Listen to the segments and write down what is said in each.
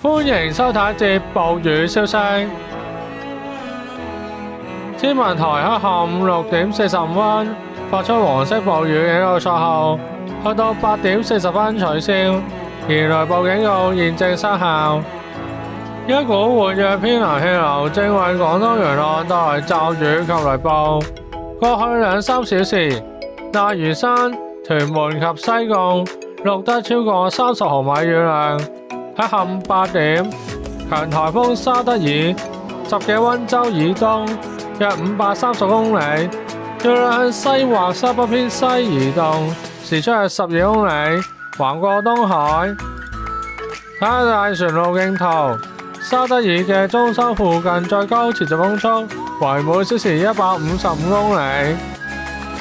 歡迎收睇節暴雨消息。天文台喺下午6點45分發出黃色暴雨警告信號，去到8點40分取消，而雷暴警告現正失效。一股活躍偏南氣流正為廣東沿岸帶來驟雨及雷暴。過去2、3小時，大嶼山、屯門及西貢錄得超過30毫米雨量。喺下午8點，強颱風沙德爾集結溫州以東約530公里，預料向西或西北偏西移動，時速約12公里，橫過東海。睇下大船路徑圖，沙德爾嘅中心附近最高持續風速為每小時155公里。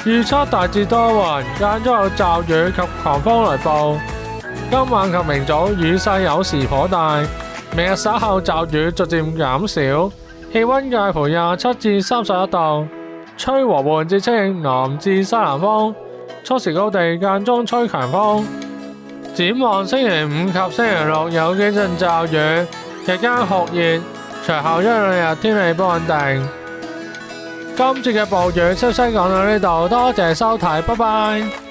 預測大致多雲，間中有驟雨及狂風雷暴。今晚及明早雨勢有時頗大，明日稍後驟雨逐漸減少，氣溫介乎27至31度，吹和緩至清勁南至西南風，初時高地間中吹強風。展望星期5及星期6有幾陣驟雨，日間酷熱，隨後1、2日天氣不穩定。今次嘅暴雨消息講到呢度，多謝收睇，拜拜。